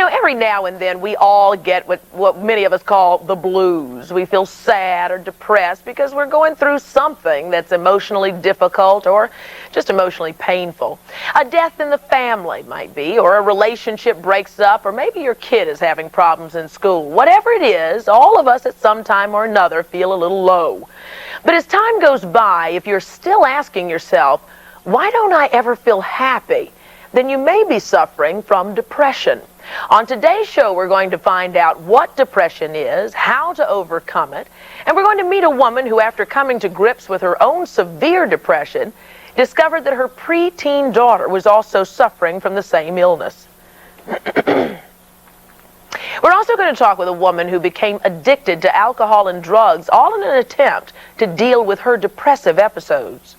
know, every now and then we all get what many of us call the blues. We feel sad or depressed because we're going through something that's emotionally difficult or just emotionally painful. A death in the family might be, or a relationship breaks up, or maybe your kid is having problems in school. Whatever it is, all of us at some time or another feel a little low. But as time goes by, if you're still asking yourself, why don't I ever feel happy? Then you may be suffering from depression. On today's show, we're going to find out what depression is, how to overcome it, and we're going to meet a woman who, after coming to grips with her own severe depression, discovered that her preteen daughter was also suffering from the same illness. We're also going to talk with a woman who became addicted to alcohol and drugs, all in an attempt to deal with her depressive episodes.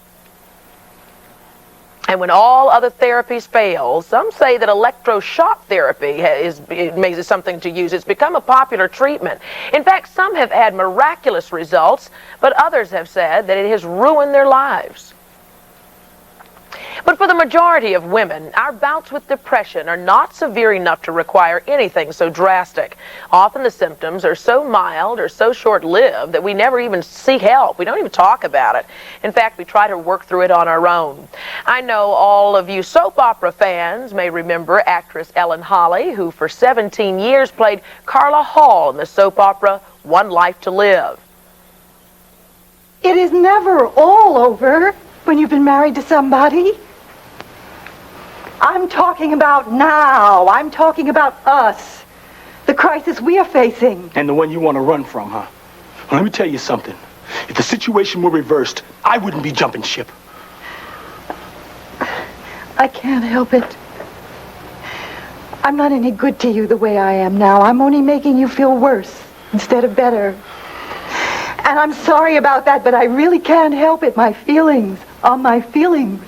And when all other therapies fail, some say that electroshock therapy is something to use. It's become a popular treatment. In fact, some have had miraculous results, but others have said that it has ruined their lives. But for the majority of women, our bouts with depression are not severe enough to require anything so drastic. Often the symptoms are so mild or so short-lived that we never even seek help. We don't even talk about it. In fact, we try to work through it on our own. I know all of you soap opera fans may remember actress Ellen Holly, who for 17 years played Carla Hall in the soap opera One Life to Live. It is never all over when you've been married to somebody. I'm talking about now. I'm talking about us. The crisis we are facing. And the one you want to run from, huh? Well, let me tell you something. If the situation were reversed, I wouldn't be jumping ship. I can't help it. I'm not any good to you the way I am now. I'm only making you feel worse instead of better. And I'm sorry about that, but I really can't help it. My feelings are my feelings.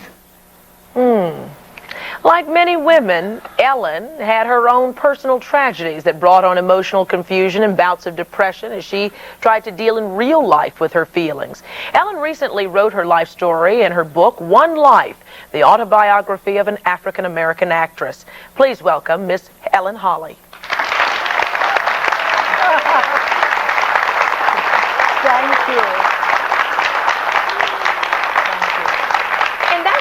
Like many women, Ellen had her own personal tragedies that brought on emotional confusion and bouts of depression as she tried to deal in real life with her feelings. Ellen recently wrote her life story in her book, One Life, the autobiography of an African-American actress. Please welcome Miss Ellen Holly. Thank you.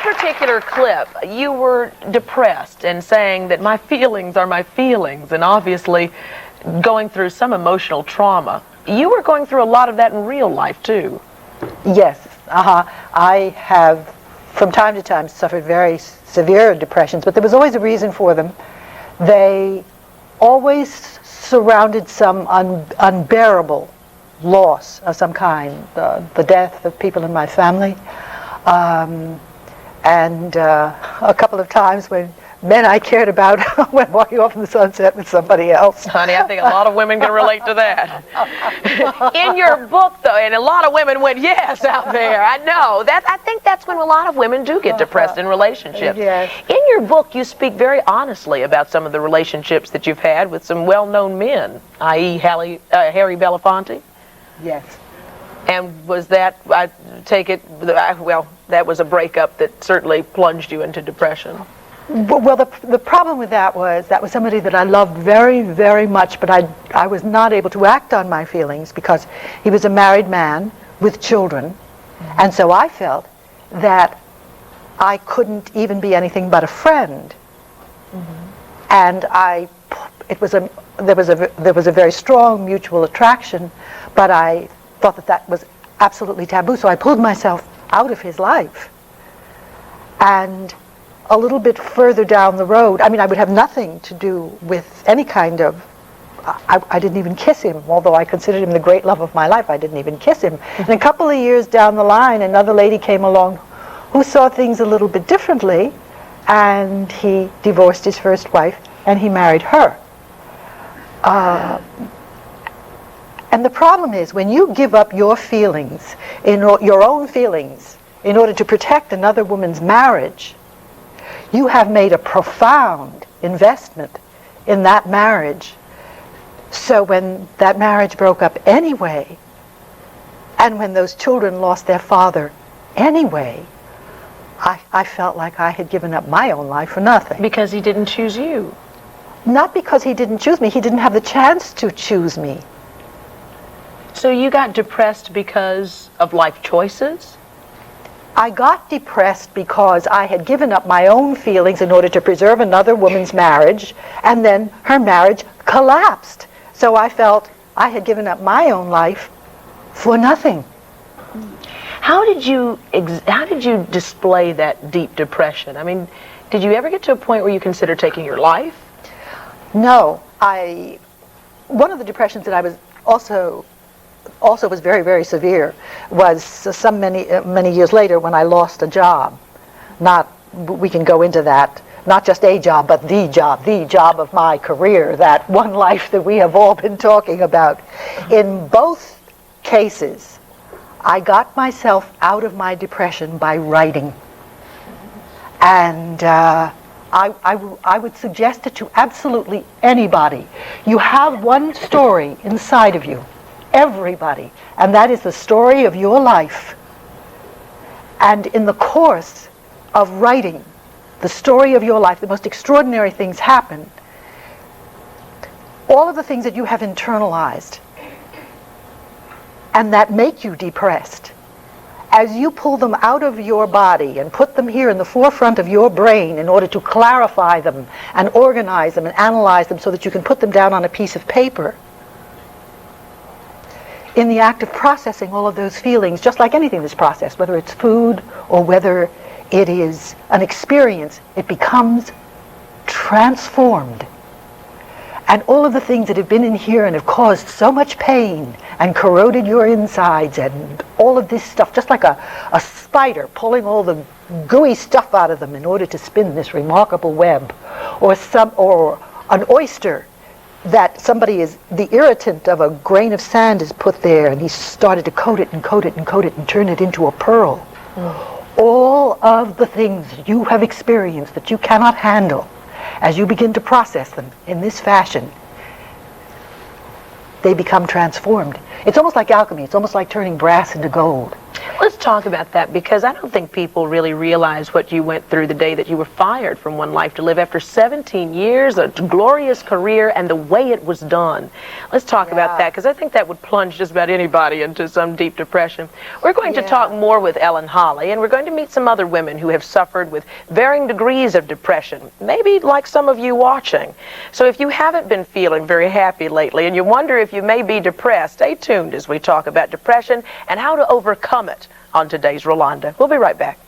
Particular clip, you were depressed and saying that my feelings are my feelings, and obviously going through some emotional trauma. You were going through a lot of that in real life too. Yes, I have from time to time suffered very severe depressions, but there was always a reason for them. They always surrounded some unbearable loss of some kind, the death of people in my family. And a couple of times when men I cared about went walking off in the sunset with somebody else. Honey, I think a lot of women can relate to that. In your book, though, and a lot of women went, yes, out there. I know. I think that's when a lot of women do get depressed in relationships. Yes. In your book, you speak very honestly about some of the relationships that you've had with some well-known men, i.e. Harry Belafonte. Yes. And was that, I take it, well, that was a breakup that certainly plunged you into depression. Well, the problem with that was somebody that I loved very, very much, but I was not able to act on my feelings because he was a married man with children, and so I felt that I couldn't even be anything but a friend. And there was a very strong mutual attraction, but I thought that was absolutely taboo, so I pulled myself out of his life. And a little bit further down the road, I mean, I would have nothing to do with any kind of, I didn't even kiss him, although I considered him the great love of my life. I didn't even kiss him. And a couple of years down the line, another lady came along who saw things a little bit differently, and he divorced his first wife, and he married her. And the problem is, when you give up your feelings, your own feelings, in order to protect another woman's marriage, you have made a profound investment in that marriage. So when that marriage broke up anyway, and when those children lost their father anyway, I felt like I had given up my own life for nothing. Because he didn't choose you. not because he didn't choose me, he didn't have the chance to choose me. So you got depressed because of life choices? I got depressed because I had given up my own feelings in order to preserve another woman's marriage, and then her marriage collapsed. So I felt I had given up my own life for nothing. How did you display that deep depression? I mean, did you ever get to a point where you considered taking your life? No, one of the depressions that I was also was very, very severe was many years later when I lost a job. We can go into that, not just a job, but the job of my career, that one life that we have all been talking about. In both cases, I got myself out of my depression by writing. And I would suggest it to absolutely anybody. You have one story inside of you, everybody, and that is the story of your life. And in the course of writing the story of your life, the most extraordinary things happen. All of the things that you have internalized and that make you depressed, as you pull them out of your body and put them here in the forefront of your brain in order to clarify them and organize them and analyze them so that you can put them down on a piece of paper, in the act of processing all of those feelings, just like anything that's processed, whether it's food or whether it is an experience, it becomes transformed. And all of the things that have been in here and have caused so much pain and corroded your insides and all of this stuff, just like a spider pulling all the gooey stuff out of them in order to spin this remarkable web, or an oyster that somebody is, the irritant of a grain of sand is put there and he started to coat it and coat it and coat it and turn it into a pearl. All of the things you have experienced that you cannot handle, as you begin to process them in this fashion, they become transformed. It's almost like alchemy. It's almost like turning brass into gold. Let's talk about that, because I don't think people really realize what you went through the day that you were fired from One Life to Live after 17 years, a glorious career, and the way it was done. Let's talk about that, because I think that would plunge just about anybody into some deep depression. We're going to talk more with Ellen Holly, and we're going to meet some other women who have suffered with varying degrees of depression, maybe like some of you watching. So if you haven't been feeling very happy lately and you wonder if you may be depressed, stay tuned as we talk about depression and how to overcome it on today's Rolonda. We'll be right back.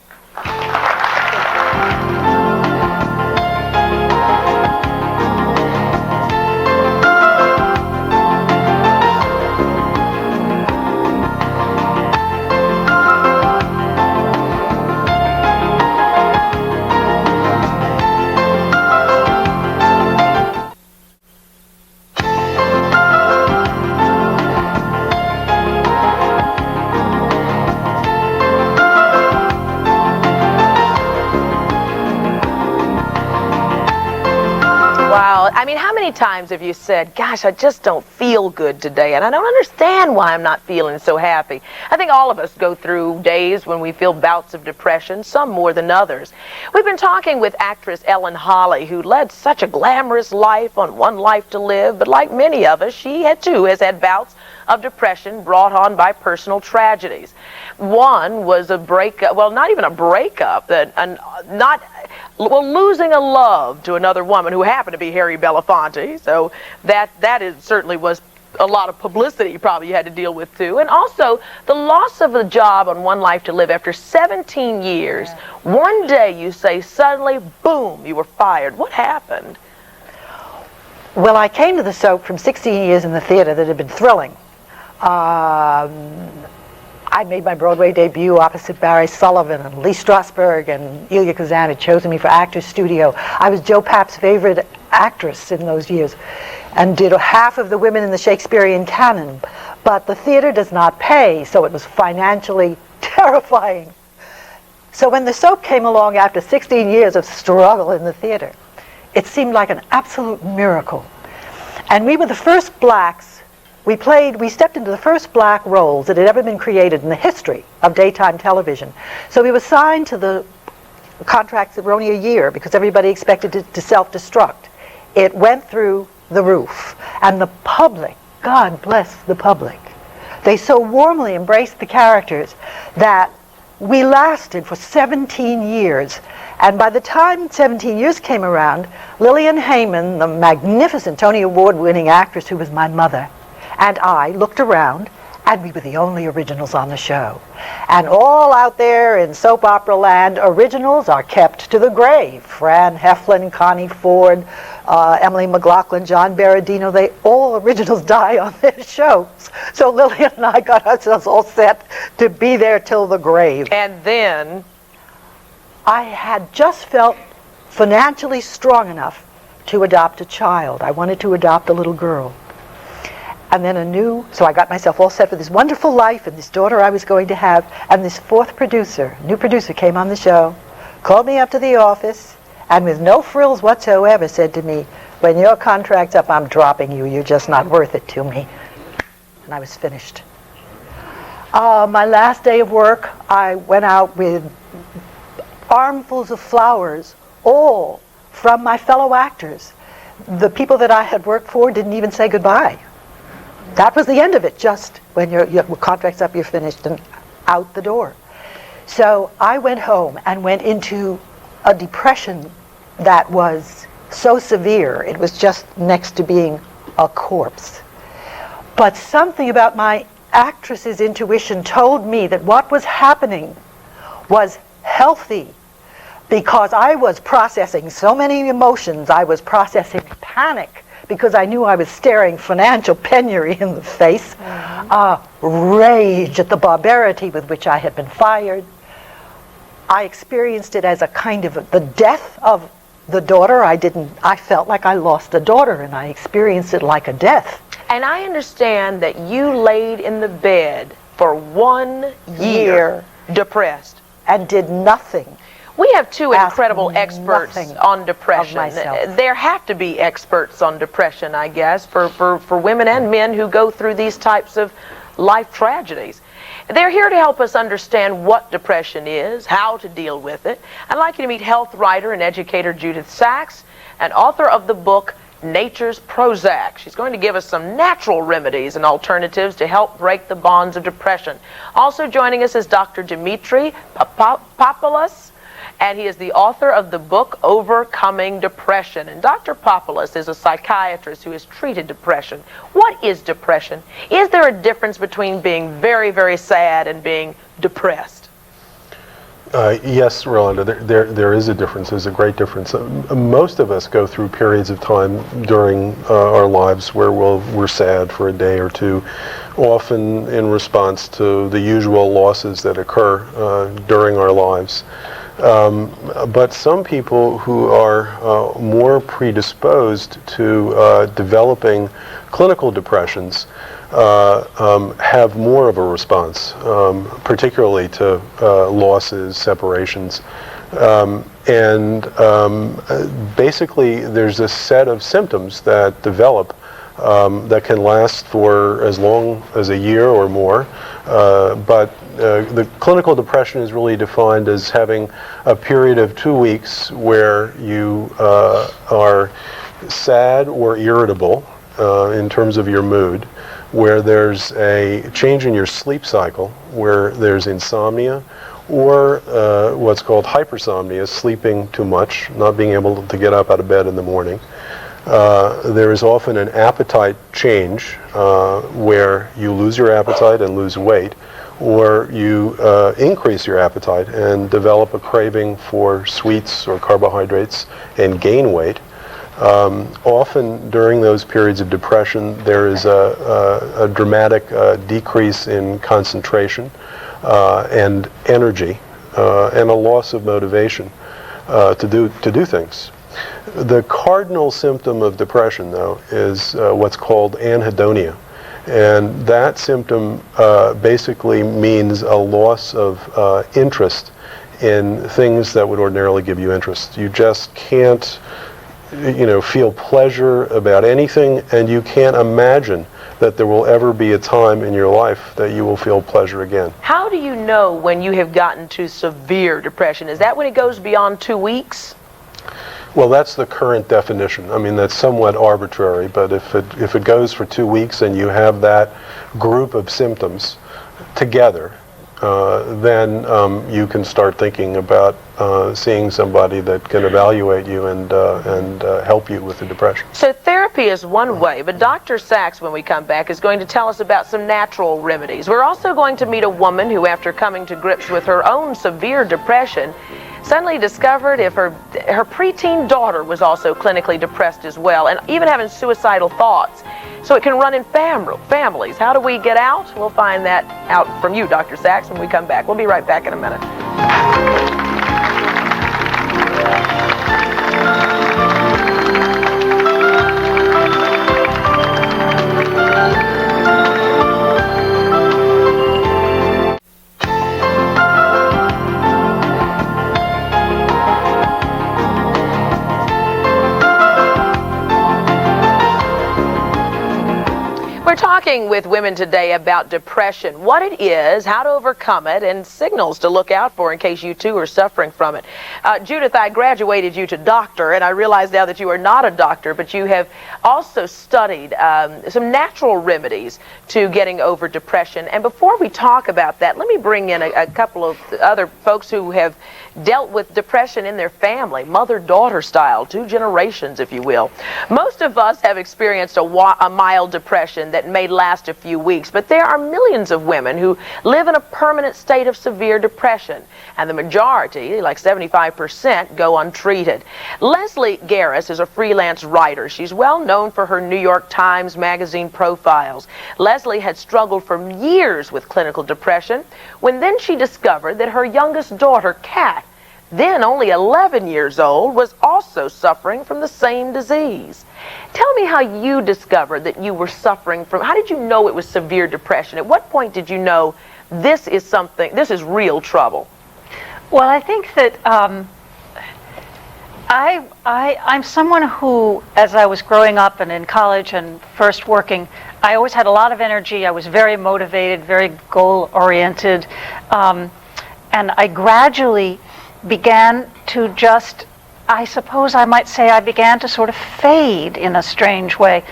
Wow. I mean, how many times have you said, gosh, I just don't feel good today, and I don't understand why I'm not feeling so happy? I think all of us go through days when we feel bouts of depression, some more than others. We've been talking with actress Ellen Holly, who led such a glamorous life on One Life to Live, but like many of us, she too has had bouts of depression brought on by personal tragedies. One was a breakup, well, not even a breakup, losing a love to another woman who happened to be Harry Belafonte. So that certainly was a lot of publicity probably you had to deal with too. And also the loss of a job on One Life to Live after 17 years. One day you say suddenly, boom, you were fired. What happened? Well, I came to the soap from 16 years in the theater that had been thrilling. I made my Broadway debut opposite Barry Sullivan, and Lee Strasberg and Elia Kazan had chosen me for Actors Studio. I was Joe Papp's favorite actress in those years and did half of the women in the Shakespearean canon. But the theater does not pay, so it was financially terrifying. So when the soap came along after 16 years of struggle in the theater, it seemed like an absolute miracle. And we were the first blacks. We stepped into the first black roles that had ever been created in the history of daytime television. So we were signed to the contracts that were only a year because everybody expected it to self-destruct it went through the roof. And the public, God bless the public, they so warmly embraced the characters that we lasted for 17 years. And by the time 17 years came around, Lillian Heyman, the magnificent Tony Award-winning actress who was my mother, and I looked around, and we were the only originals on the show. And all out there in soap opera land, originals are kept to the grave. Fran Heflin, Connie Ford, Emily McLaughlin, John Berardino, they all originals die on their shows. So Lillian and I got ourselves all set to be there till the grave. And then I had just felt financially strong enough to adopt a child. I wanted to adopt a little girl. And then so I got myself all set for this wonderful life and this daughter I was going to have. And this new producer came on the show, called me up to the office, and with no frills whatsoever said to me, "When your contract's up, I'm dropping you. You're just not worth it to me." And I was finished. My last day of work, I went out with armfuls of flowers, all from my fellow actors. The people that I had worked for didn't even say goodbye. That was the end of it, just when your contract's up, you're finished, and out the door. So I went home and went into a depression that was so severe, it was just next to being a corpse. But something about my actress's intuition told me that what was happening was healthy, because I was processing so many emotions. I was processing panic, because I knew I was staring financial penury in the face, rage at the barbarity with which I had been fired. I experienced it as a kind of the death of the daughter. I felt like I lost a daughter, and I experienced it like a death. And I understand that you laid in the bed for 1 year depressed. And did nothing. We have two Ask incredible experts nothing on depression. of myself. There have to be experts on depression, I guess, for women and men who go through these types of life tragedies. They're here to help us understand what depression is, how to deal with it. I'd like you to meet health writer and educator Judith Sachs, and author of the book Nature's Prozac. She's going to give us some natural remedies and alternatives to help break the bonds of depression. Also joining us is Dr. Dimitri Papoulas, and he is the author of the book Overcoming Depression. And Dr. Papoulas is a psychiatrist who has treated depression. What is depression? Is there a difference between being very, very sad and being depressed? Yes, Rolonda, there is a difference. There's a great difference. Most of us go through periods of time during our lives where we're sad for a day or two, often in response to the usual losses that occur during our lives. But some people who are more predisposed to developing clinical depressions have more of a response, particularly to losses, separations. Basically, there's a set of symptoms that develop that can last for as long as a year or more. But the clinical depression is really defined as having a period of 2 weeks where you are sad or irritable in terms of your mood, where there's a change in your sleep cycle, where there's insomnia, or what's called hypersomnia, sleeping too much, not being able to get up out of bed in the morning. There is often an appetite change where you lose your appetite and lose weight, or you increase your appetite and develop a craving for sweets or carbohydrates and gain weight. Often during those periods of depression, there is a dramatic decrease in concentration and energy and a loss of motivation to do things. The cardinal symptom of depression, though, is what's called anhedonia. And that symptom basically means a loss of interest in things that would ordinarily give you interest. You just can't, feel pleasure about anything, and you can't imagine that there will ever be a time in your life that you will feel pleasure again. How do you know when you have gotten to severe depression? Is that when it goes beyond 2 weeks? Well, that's the current definition. I mean, that's somewhat arbitrary, but if it goes for 2 weeks and you have that group of symptoms together, then you can start thinking about seeing somebody that can evaluate you and help you with the depression. So therapy is one way, but Dr. Sachs, when we come back, is going to tell us about some natural remedies. We're also going to meet a woman who, after coming to grips with her own severe depression, suddenly discovered if her preteen daughter was also clinically depressed as well, and even having suicidal thoughts. So it can run in families. How do we get out? We'll find that out from you, Dr. Sachs, when we come back. We'll be right back in a minute. Talking with women today about depression, what it is, how to overcome it, and signals to look out for in case you too are suffering from it. Judith, I graduated you to doctor, and I realize now that you are not a doctor, but you have also studied some natural remedies to getting over depression. And before we talk about that, let me bring in a couple of other folks who have dealt with depression in their family, mother-daughter style, 2 generations, if you will. Most of us have experienced a mild depression that may last a few weeks, but there are millions of women who live in a permanent state of severe depression, and the majority, like 75%, go untreated. Leslie GARIS is a freelance writer. She's well known for her New York Times Magazine profiles. Leslie had struggled for years with clinical depression when then she discovered that her youngest daughter, Kat, then only 11 years old, was also suffering from the same disease. Tell me how you discovered that you were suffering from, how did you know it was severe depression? At what point did you know this is real trouble? Well, I think that I'm someone who, as I was growing up and in college and first working, I always had a lot of energy. I was very motivated, very goal-oriented, and I gradually began to just, I suppose I might say, I began to sort of fade in a strange way.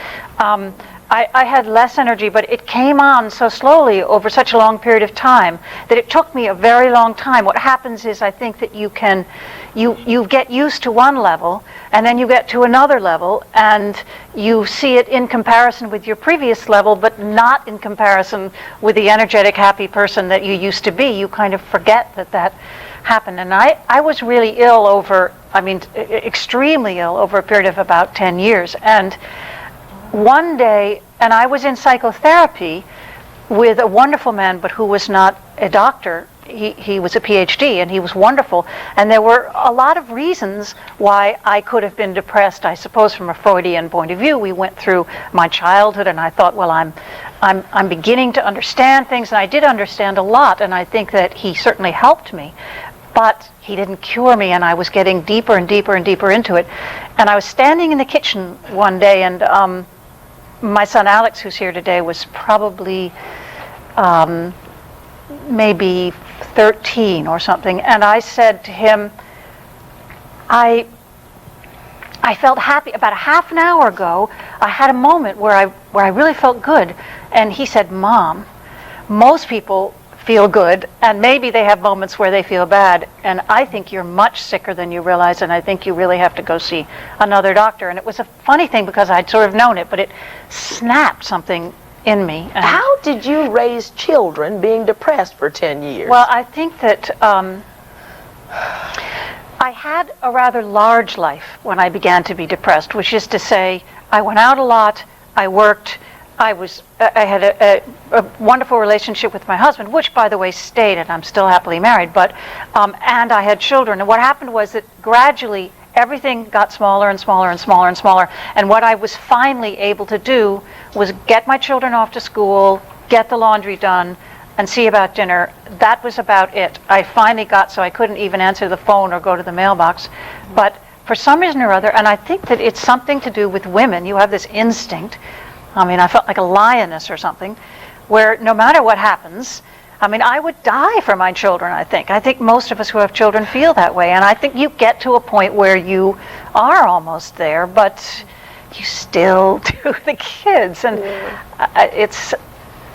I had less energy, but it came on so slowly over such a long period of time that it took me a very long time. What happens is I think that you get used to one level, and then you get to another level, and you see it in comparison with your previous level, but not in comparison with the energetic, happy person that you used to be. You kind of forget that happened. And I was really ill extremely ill over a period of about 10 years. And one day, and I was in psychotherapy with a wonderful man, but who was not a doctor. He was a PhD, and he was wonderful. And there were a lot of reasons why I could have been depressed, I suppose, from a Freudian point of view. We went through my childhood, and I thought, well, I'm beginning to understand things, and I did understand a lot, and I think that he certainly helped me. But he didn't cure me, and I was getting deeper and deeper and deeper into it. And I was standing in the kitchen one day, and my son Alex, who's here today, was probably maybe 13 or something. And I said to him, I felt happy. About a half an hour ago, I had a moment where I really felt good. And he said, Mom, most people feel good, and maybe they have moments where they feel bad, and I think you're much sicker than you realize, and I think you really have to go see another doctor. And it was a funny thing because I'd sort of known it, but it snapped something in me. And how did you raise children being depressed for 10 years? Well, I think that I had a rather large life when I began to be depressed, which is to say, I went out a lot, I worked, I had a wonderful relationship with my husband, which, by the way, stayed, and I'm still happily married, but, and I had children. And what happened was that gradually everything got smaller and smaller and smaller and smaller. And what I was finally able to do was get my children off to school, get the laundry done, and see about dinner. That was about it. I finally got so I couldn't even answer the phone or go to the mailbox. But for some reason or other, and I think that it's something to do with women, you have this instinct. I mean, I felt like a lioness or something, where no matter what happens, I mean, I would die for my children, I think. I think most of us who have children feel that way. And I think you get to a point where you are almost there, but you still do the kids. And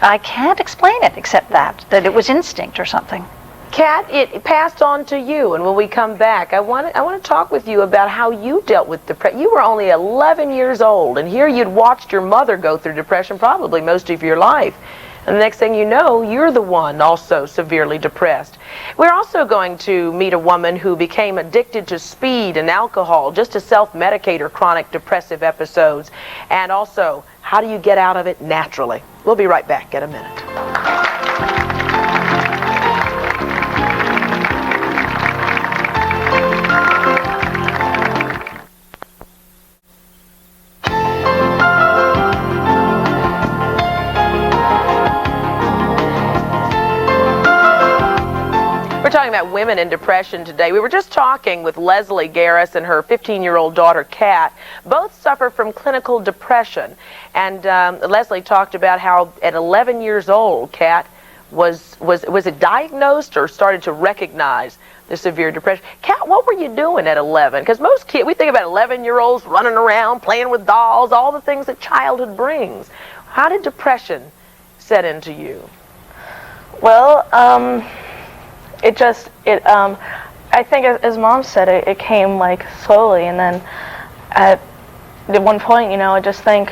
I can't explain it except that it was instinct or something. Kat, it passed on to you, and when we come back, I want to talk with you about how you dealt with depression. You were only 11 years old, and here you'd watched your mother go through depression probably most of your life. And the next thing you know, you're the one also severely depressed. We're also going to meet a woman who became addicted to speed and alcohol just to self-medicate her chronic depressive episodes. And also, how do you get out of it naturally? We'll be right back in a minute. We're talking about women in depression today. We were just talking with Leslie GARIS and her 15-year-old daughter, Kat. Both suffer from clinical depression. And Leslie talked about how at 11 years old, Kat was it diagnosed or started to recognize the severe depression? Kat, what were you doing at 11? Because most kids, we think about 11-year-olds running around, playing with dolls, all the things that childhood brings. How did depression set into you? Well, I think as Mom said, it came like slowly, and then at one point, I just think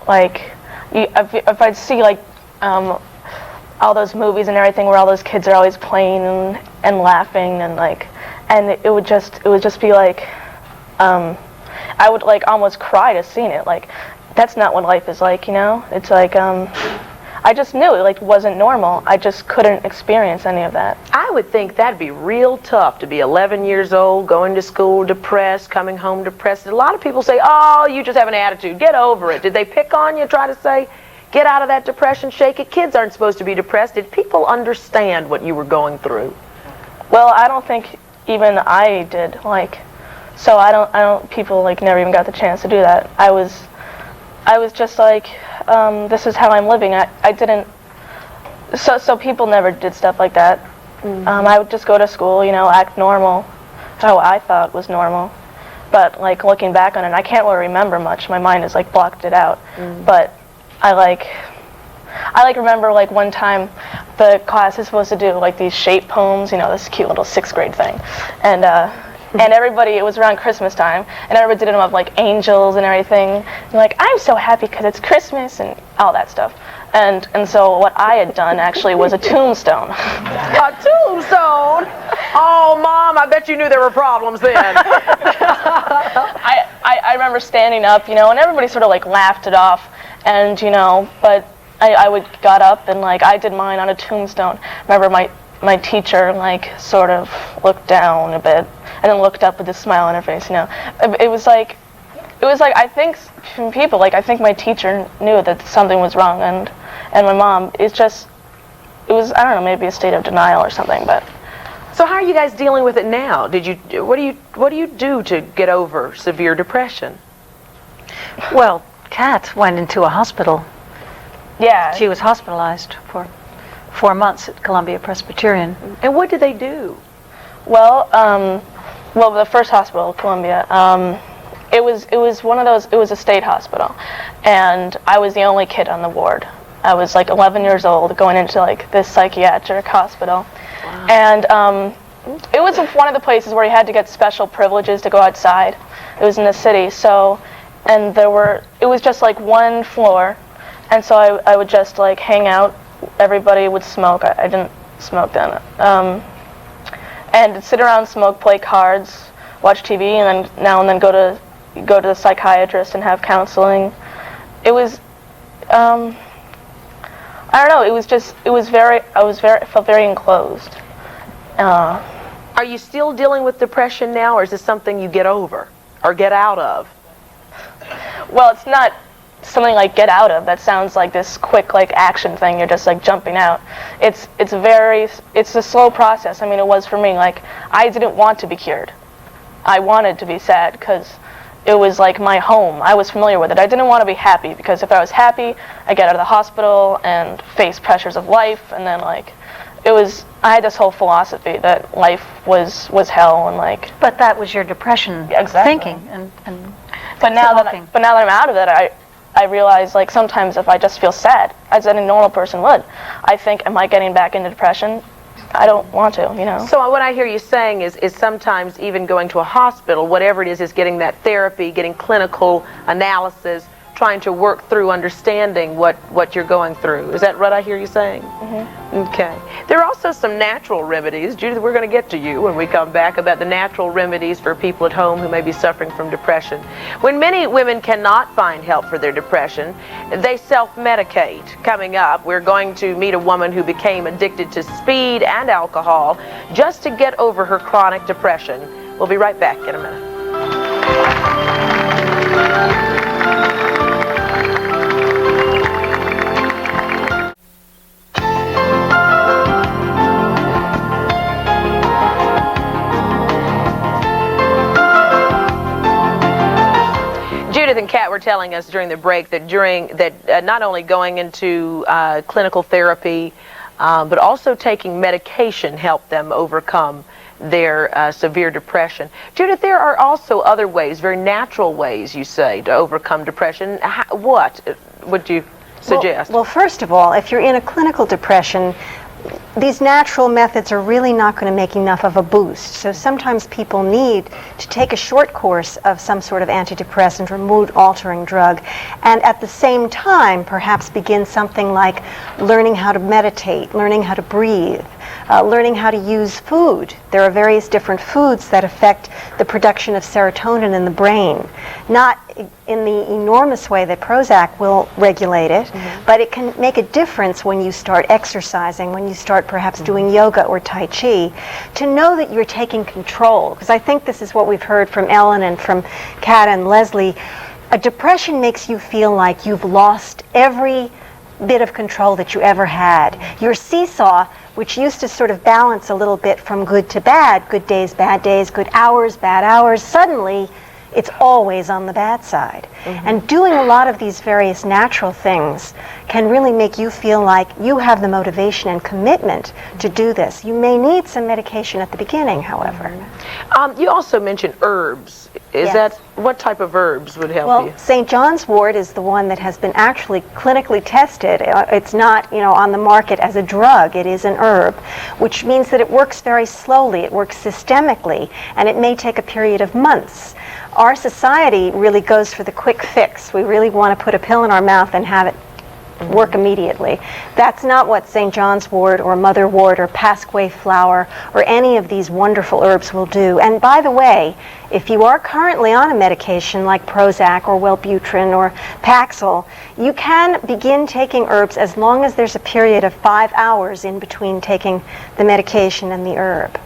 like if I'd see like all those movies and everything where all those kids are always playing and laughing and it would just be like I would like almost cry to seeing it. Like that's not what life is like, It's like I just knew it like wasn't normal. I just couldn't experience any of that. I would think that'd be real tough to be 11 years old, going to school depressed, coming home depressed. A lot of people say, oh, you just have an attitude, get over it. Did they pick on you, try to say, get out of that depression, shake it? Kids aren't supposed to be depressed. Did people understand what you were going through? Well, I don't think even I did. So I don't people never even got the chance to do that. I was just like, this is how I'm living. I didn't, so people never did stuff like that. I would just go to school, act normal, how I thought was normal. But looking back on it, I can't really remember much. My mind has blocked it out. But I remember one time the class is supposed to do these shape poems, this cute little 6th grade thing. And everybody, it was around Christmas time, and everybody did them of angels and everything. And I'm so happy because it's Christmas and all that stuff. And so what I had done actually was a tombstone. A tombstone? Oh, Mom, I bet you knew there were problems then. I remember standing up, and everybody sort of laughed it off. And, but I got up and I did mine on a tombstone. Remember my teacher sort of looked down a bit and then looked up with a smile on her face. It was like I think from people I think my teacher knew that something was wrong, and my mom, it was I don't know, maybe a state of denial or something. But so how are you guys dealing with it now? What do you do to get over severe depression? Well, Kat went into a hospital. yeah, She was hospitalized for 4 months at Columbia Presbyterian. And what did they do? well, the first hospital, Columbia, it was one of those. It was a state hospital, and I was the only kid on the ward. I was 11 years old, going into this psychiatric hospital. Wow. And it was one of the places where you had to get special privileges to go outside. It was in the city, so, and it was just one floor, and so I would just hang out. Everybody would smoke. I didn't smoke then. And sit around, smoke, play cards, watch TV, and then now and then go to the psychiatrist and have counseling. It was, I don't know. I felt very enclosed. Are you still dealing with depression now, or is this something you get over or get out of? Well, it's not something get out of. That sounds like this quick action thing. You're just jumping out. It's a slow process. I mean, it was for me. I didn't want to be cured. I wanted to be sad because it was my home. I was familiar with it. I didn't want to be happy because if I was happy, I get out of the hospital and face pressures of life, and then I had this whole philosophy that life was hell and like. But that was your depression thinking and But now that I'm out of it, I realize like sometimes if I just feel sad, as any normal person would, I think, am I getting back into depression? I don't want to, you know. So what I hear you saying is sometimes even going to a hospital, whatever it is getting that therapy, getting clinical analysis, trying to work through understanding what you're going through. Is that what I hear you saying? Mm-hmm. Okay. There are also some natural remedies. Judith, we're going to get to you when we come back about the natural remedies for people at home who may be suffering from depression. When many women cannot find help for their depression, they self-medicate. Coming up, we're going to meet a woman who became addicted to speed and alcohol just to get over her chronic depression. We'll be right back in a minute. Judith and Kat were telling us during the break that not only going into clinical therapy, but also taking medication helped them overcome their severe depression. Judith, there are also other ways, very natural ways, you say, to overcome depression. What would you suggest? Well, first of all, if you're in a clinical depression, these natural methods are really not going to make enough of a boost. So sometimes people need to take a short course of some sort of antidepressant or mood-altering drug, and at the same time perhaps begin something like learning how to meditate, learning how to breathe, learning how to use food. There are various different foods that affect the production of serotonin in the brain. Not in the enormous way that Prozac will regulate it, but it can make a difference when you start exercising, when you start perhaps doing yoga or Tai Chi, to know that you're taking control. Because I think this is what we've heard from Ellen and from Kat and Leslie. A depression makes you feel like you've lost every bit of control that you ever had. Your seesaw, which used to sort of balance a little bit from good to bad, good days, good hours, bad hours, suddenly it's always on the bad side. And doing a lot of these various natural things can really make you feel like you have the motivation and commitment to do this. You may need some medication at the beginning, however. You also mentioned herbs. Is that, what type of herbs would help you? Well, St. John's wort is the one that has been actually clinically tested. It's not, on the market as a drug. It is an herb, which means that it works very slowly. It works systemically, and it may take a period of months. Our society really goes for the quick fix. We really want to put a pill in our mouth and have it work immediately. That's not what St. John's wort or motherwort or Pasquay flower or any of these wonderful herbs will do. And by the way, if you are currently on a medication like Prozac or Wellbutrin or Paxil, you can begin taking herbs as long as there's a period of 5 hours in between taking the medication and the herb.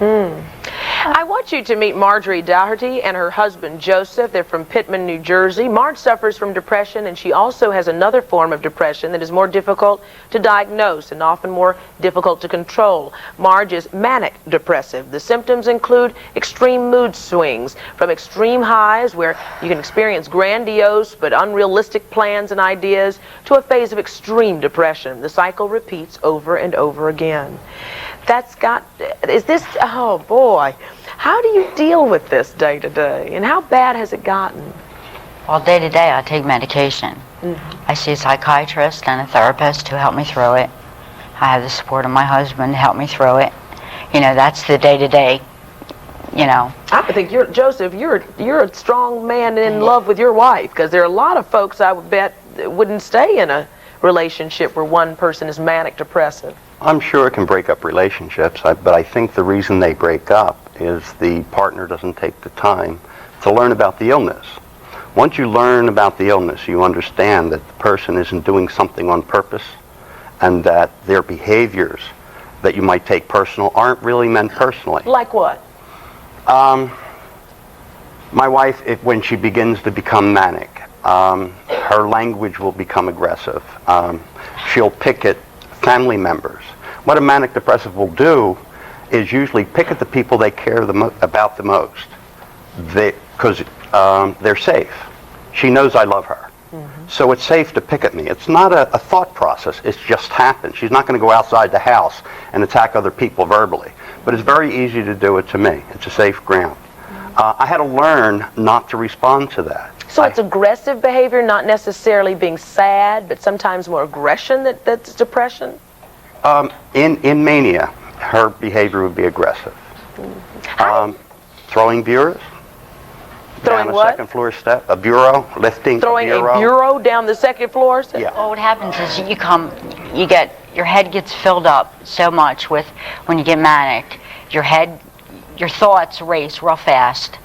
I want you to meet Marjory Dougherty and her husband Joseph. They're from Pittman, New Jersey. Marge suffers from depression, and she also has another form of depression that is more difficult to diagnose and often more difficult to control. Marge is manic depressive. The symptoms include extreme mood swings, from extreme highs where you can experience grandiose but unrealistic plans and ideas to a phase of extreme depression. The cycle repeats over and over again. Oh boy, how do you deal with this day to day, and how bad has it gotten? Well, day to day I take medication. I see a psychiatrist and a therapist who help me through it. I have the support of my husband to help me through it. That's the day to day, I think Joseph, you're a strong man in love with your wife, because there are a lot of folks I would bet wouldn't stay in a relationship where one person is manic depressive. I'm sure it can break up relationships, but I think the reason they break up is the partner doesn't take the time to learn about the illness. Once you learn about the illness, you understand that the person isn't doing something on purpose, and that their behaviors that you might take personal aren't really meant personally. Like what? My wife, when she begins to become manic, her language will become aggressive. She'll pick at family members. What a manic depressive will do is usually pick at the people they care about the most, because they're safe. She knows I love her. So it's safe to pick at me. It's not a thought process. It's just happened. She's not going to go outside the house and attack other people verbally. But it's very easy to do it to me. It's a safe ground. I had to learn not to respond to that. So it's aggressive behavior, not necessarily being sad, but sometimes more aggression that's depression? In mania, her behavior would be aggressive. Throwing bureaus. Throwing down a what? second floor step. A bureau, lifting Throwing a bureau. a bureau down the second floor? Yeah. Well, what happens is your head gets filled up so much with, when you get manic, your thoughts race real fast.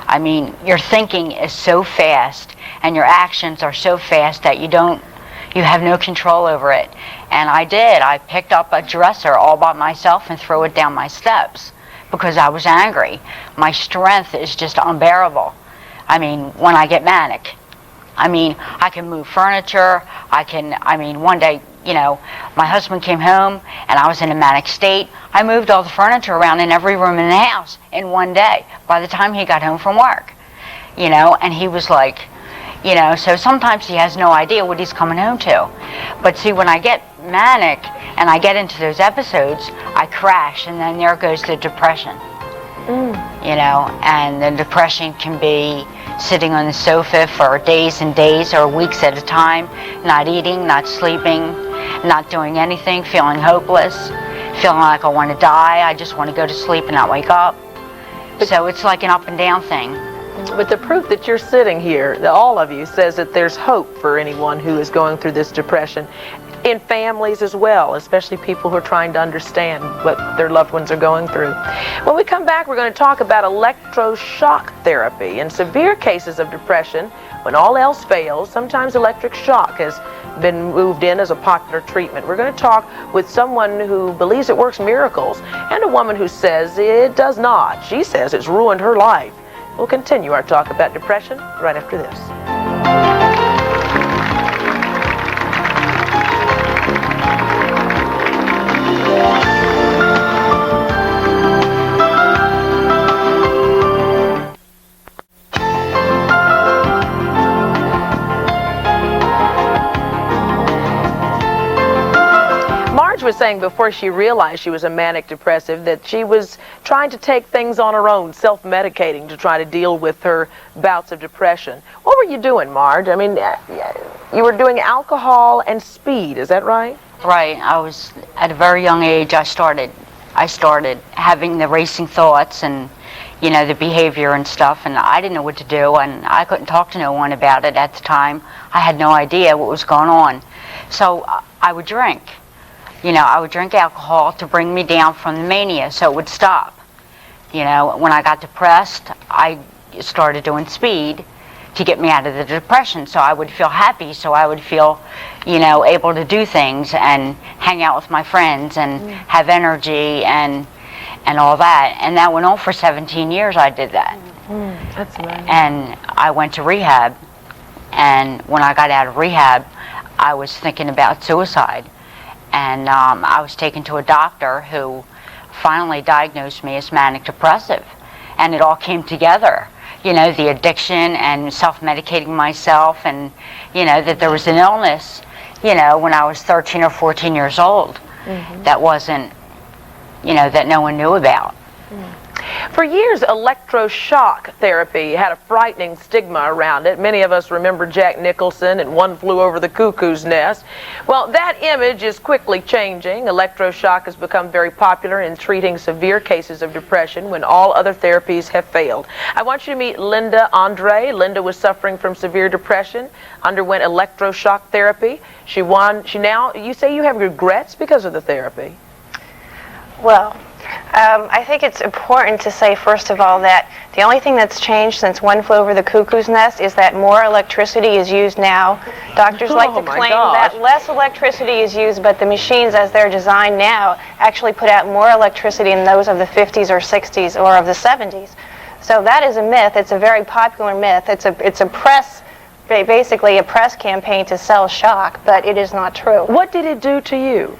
I mean, your thinking is so fast and your actions are so fast that you have no control over it. And I picked up a dresser all by myself and threw it down my steps because I was angry. My strength is just unbearable. I mean, when I get manic. I mean, I can move furniture. One day, my husband came home and I was in a manic state. I moved all the furniture around in every room in the house in one day by the time he got home from work. And he was like, so sometimes he has no idea what he's coming home to. But see, when I get manic and I get into those episodes, I crash and then there goes the depression. And the depression can be sitting on the sofa for days and days or weeks at a time, not eating, not sleeping, not doing anything, feeling hopeless, feeling like I want to die, I just want to go to sleep and not wake up. So it's like an up and down thing. But the proof that you're sitting here, that all of you, says that there's hope for anyone who is going through this depression. In families as well, especially people who are trying to understand what their loved ones are going through. When we come back, we're going to talk about electroshock therapy. In severe cases of depression, when all else fails, sometimes electric shock has been moved in as a popular treatment. We're going to talk with someone who believes it works miracles and a woman who says it does not. She says it's ruined her life. We'll continue our talk about depression right after this. Was saying before she realized she was a manic depressive that she was trying to take things on her own, self-medicating to try to deal with her bouts of depression. What were you doing, Marge? I mean, you were doing alcohol and speed, is that right? Right. I was at a very young age. I started having the racing thoughts and the behavior and stuff, and I didn't know what to do, and I couldn't talk to no one about it at the time. I had no idea what was going on. So I would drink. I would drink alcohol to bring me down from the mania so it would stop. When I got depressed, I started doing speed to get me out of the depression so I would feel happy, so I would feel, able to do things and hang out with my friends and have energy and all that. And that went on for 17 years. I did that. That's amazing. And I went to rehab. And when I got out of rehab, I was thinking about suicide. And I was taken to a doctor who finally diagnosed me as manic depressive. And it all came together, the addiction and self-medicating myself and, that there was an illness, when I was 13 or 14 years old that wasn't, that no one knew about. For years, electroshock therapy had a frightening stigma around it. Many of us remember Jack Nicholson and One Flew Over the Cuckoo's Nest. Well, that image is quickly changing. Electroshock has become very popular in treating severe cases of depression when all other therapies have failed. I want you to meet Linda Andre. Linda was suffering from severe depression, underwent electroshock therapy. You say you have regrets because of the therapy. Well, I think it's important to say, first of all, that the only thing that's changed since One Flew Over the Cuckoo's Nest is that more electricity is used now. Doctors like to claim that less electricity is used, but the machines, as they're designed now, actually put out more electricity than those of the 50s or 60s or of the 70s. So that is a myth. It's a very popular myth. It's a press, basically a press campaign to sell shock, but it is not true. What did it do to you?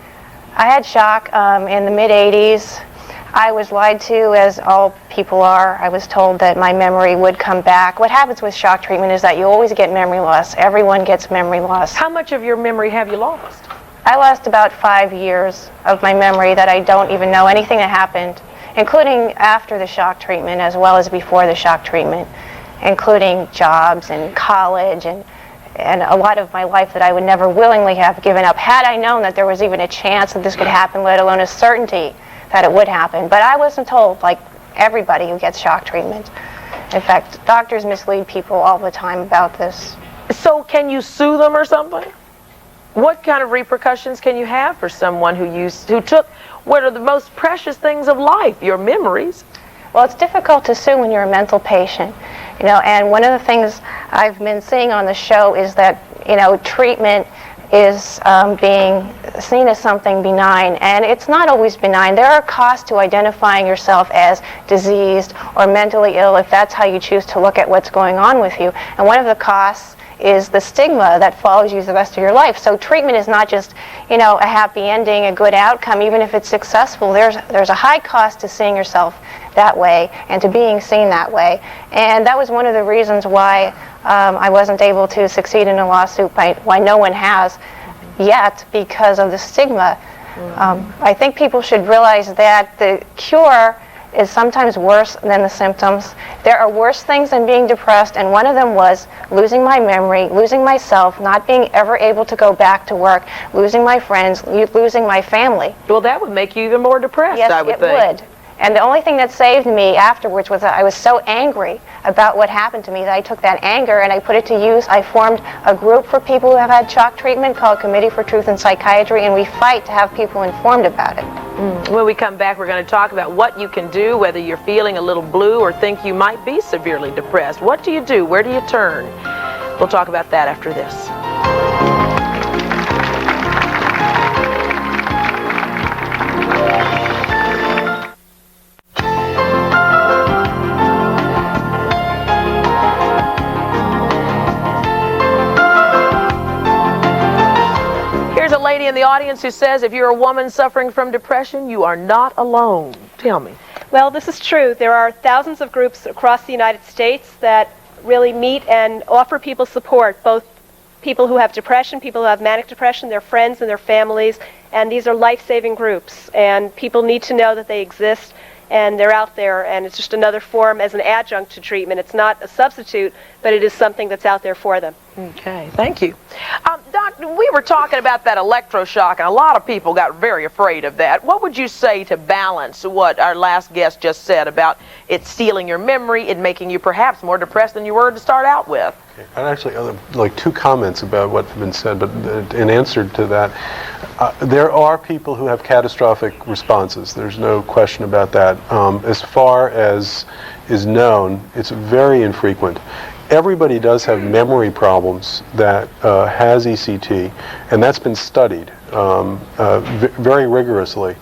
I had shock in the mid-'80s. I was lied to, as all people are. I was told that my memory would come back. What happens with shock treatment is that you always get memory loss. Everyone gets memory loss. How much of your memory have you lost? I lost about 5 years of my memory that I don't even know anything that happened, including after the shock treatment as well as before the shock treatment, including jobs and college and a lot of my life that I would never willingly have given up had I known that there was even a chance that this could happen, let alone a certainty that it would happen. But I wasn't told, like everybody who gets shock treatment. In fact, doctors mislead people all the time about this. So can you sue them or something? What kind of repercussions can you have for someone who took what are the most precious things of life, your memories? Well, it's difficult to sue when you're a mental patient, you know, and one of the things I've been seeing on the show is that, you know, treatment is being seen as something benign, and it's not always benign. There are costs to identifying yourself as diseased or mentally ill if that's how you choose to look at what's going on with you. And one of the costs is the stigma that follows you the rest of your life. So treatment is not just, you know, a happy ending, a good outcome. Even if it's successful, there's a high cost to seeing yourself that way and to being seen that way. And that was one of the reasons why I wasn't able to succeed in a lawsuit, why no one has yet, because of the stigma. I think people should realize that the cure is sometimes worse than the symptoms. There are worse things than being depressed, and one of them was losing my memory, losing myself, not being ever able to go back to work, losing my friends, losing my family. Well, that would make you even more depressed, yes, I would think. Yes, it would. And the only thing that saved me afterwards was that I was so angry about what happened to me that I took that anger and I put it to use. I formed a group for people who have had shock treatment called Committee for Truth in Psychiatry, and we fight to have people informed about it. When we come back, we're going to talk about what you can do, whether you're feeling a little blue or think you might be severely depressed. What do you do? Where do you turn? We'll talk about that after this. In the audience who says if you're a woman suffering from depression, you are not alone. Tell me. Well, this is true. There are thousands of groups across the United States that really meet and offer people support, both people who have depression, people who have manic depression, their friends and their families, and these are life-saving groups, and people need to know that they exist and they're out there, and it's just another form as an adjunct to treatment. It's not a substitute, but it is something that's out there for them. Okay, thank you. Doc, we were talking about that electroshock, and a lot of people got very afraid of that. What would you say to balance what our last guest just said about it stealing your memory, it making you perhaps more depressed than you were to start out with? I'd actually like two comments about what's been said, but in answer to that, there are people who have catastrophic responses. There's no question about that. As far as is known, it's very infrequent. Everybody does have memory problems that has ECT, and that's been studied very rigorously.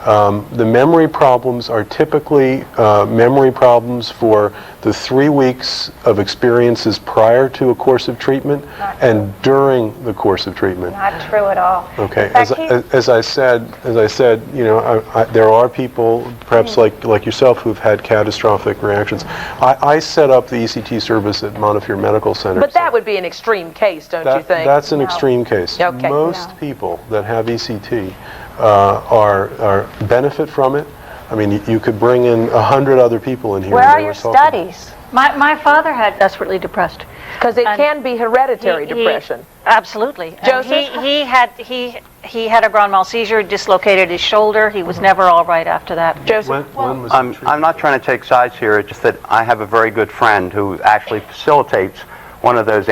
The memory problems are typically memory problems for the 3 weeks of experiences prior to a course of treatment and during the course of treatment. Not true at all. Okay. As I said, you know, there are people, perhaps like yourself, who've had catastrophic reactions. I set up the ECT service at Montefiore Medical Center. But that would be an extreme case, don't you think? That's an extreme case. Okay. Most people that have ECT are benefit from it. I mean, you could bring in 100 other people in here. Where are your studies? My father had desperately depressed. Because it can be hereditary depression. Absolutely. Joseph? He had a grand mal seizure, dislocated his shoulder. He was never all right after that. Joseph? I'm not trying to take sides here. It's just that I have a very good friend who actually facilitates one of those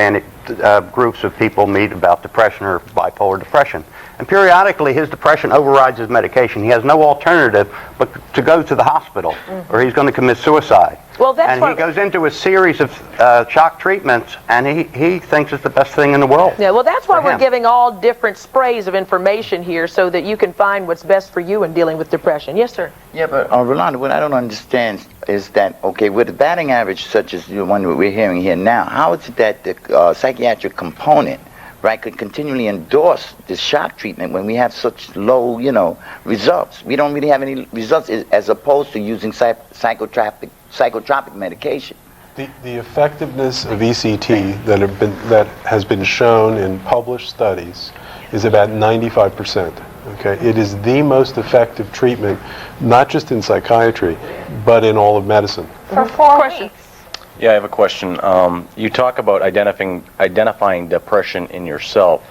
groups of people meet about depression or bipolar depression. And periodically his depression overrides his medication. He has no alternative but to go to the hospital or he's going to commit suicide. Well, that's and he goes into a series of shock treatments, and he thinks it's the best thing in the world. Yeah, well, that's why we're giving all different sprays of information here so that you can find what's best for you in dealing with depression. Yes, sir? Yeah, but Rolonda, what I don't understand is that, okay, with a batting average such as the one we're hearing here now, how is it that the psychiatric component right, could continually endorse this shock treatment when we have such low, results. We don't really have any results as opposed to using psychotropic medication. The effectiveness of ECT that has been shown in published studies is about 95%. Okay, it is the most effective treatment, not just in psychiatry, but in all of medicine. For 4 weeks. Yeah, I have a question. You talk about identifying depression in yourself.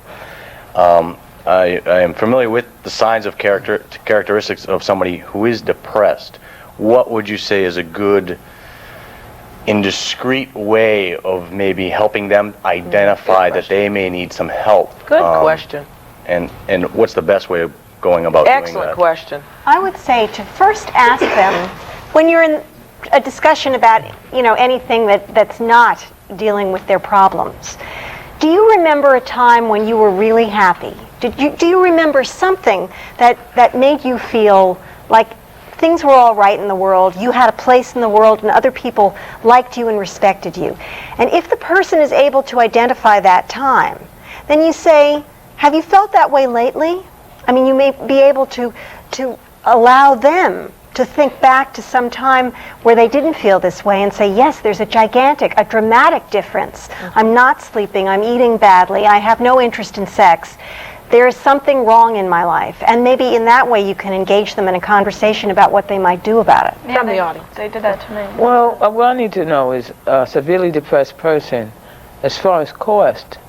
I am familiar with the signs of characteristics of somebody who is depressed. What would you say is a good, indiscreet way of maybe helping them identify that they may need some help? Good question. And what's the best way of going about doing that? Excellent question. I would say to first ask them, when you're in a discussion about, anything that's not dealing with their problems, do you remember a time when you were really happy? Do you remember something that made you feel like things were all right in the world, you had a place in the world, and other people liked you and respected you? And if the person is able to identify that time, then you say, have you felt that way lately? I mean, you may be able to allow them to think back to some time where they didn't feel this way and say, yes, there's a dramatic difference. I'm not sleeping, I'm eating badly, I have no interest in sex. There is something wrong in my life. And maybe in that way you can engage them in a conversation about what they might do about it. From the audience. They did that to me. Well, what I need to know is a severely depressed person, as far as cost,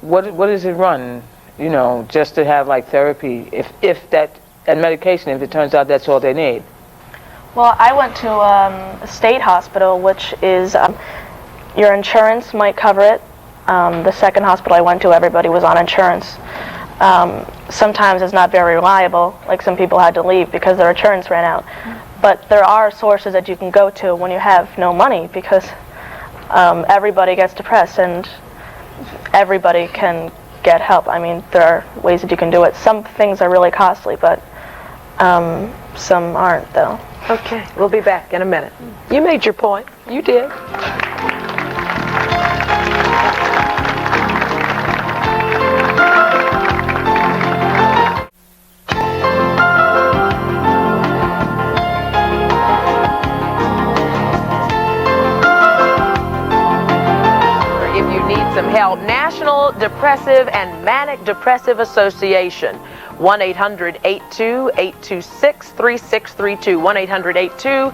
what does it run, just to have like therapy, if that, and medication, if it turns out that's all they need? Well, I went to a state hospital, which is, your insurance might cover it. The second hospital I went to, everybody was on insurance. Sometimes it's not very reliable, like some people had to leave because their insurance ran out. But there are sources that you can go to when you have no money, because everybody gets depressed and everybody can get help. I mean, there are ways that you can do it. Some things are really costly, but some aren't, though. Okay, we'll be back in a minute. You made your point. You did. Some help. National Depressive and Manic Depressive Association. 1-800-828-3632.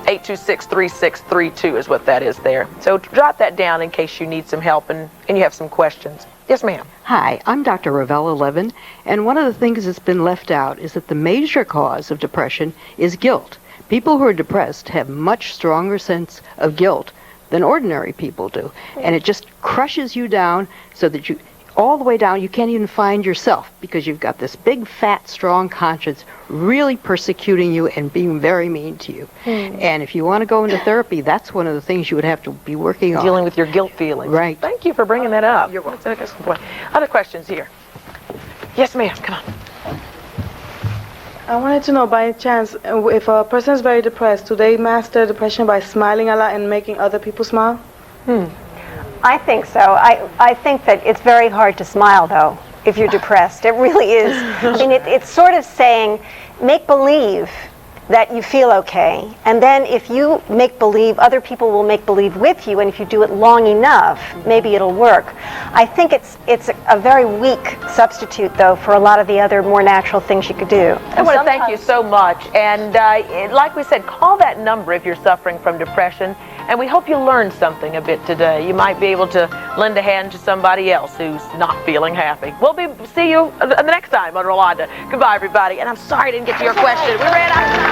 1-800-828-3632 is what that is there. So jot that down in case you need some help and you have some questions. Yes, ma'am. Hi, I'm Dr. Ravella Levin, and one of the things that's been left out is that the major cause of depression is guilt. People who are depressed have much stronger sense of guilt than ordinary people do. And it just crushes you down so that all the way down, you can't even find yourself because you've got this big, fat, strong conscience really persecuting you and being very mean to you. And if you want to go into therapy, that's one of the things you would have to be working on. Dealing with your guilt feelings. Right. Thank you for bringing that up. You're welcome. That's a good point. Other questions here? Yes, ma'am. Come on. I wanted to know, by chance, if a person is very depressed, do they master depression by smiling a lot and making other people smile? I think so. I think that it's very hard to smile, though, if you're depressed. It really is. I mean, it's sort of saying, make believe that you feel okay, and then if you make believe, other people will make believe with you, and if you do it long enough, maybe it'll work. I think it's a very weak substitute, though, for a lot of the other more natural things you could do. I want to thank you so much, and like we said, call that number if you're suffering from depression, and we hope you learned something a bit today. You might be able to lend a hand to somebody else who's not feeling happy. We'll see you the next time on Rolonda. Goodbye, everybody, and I'm sorry I didn't get to your question. We ran out of time.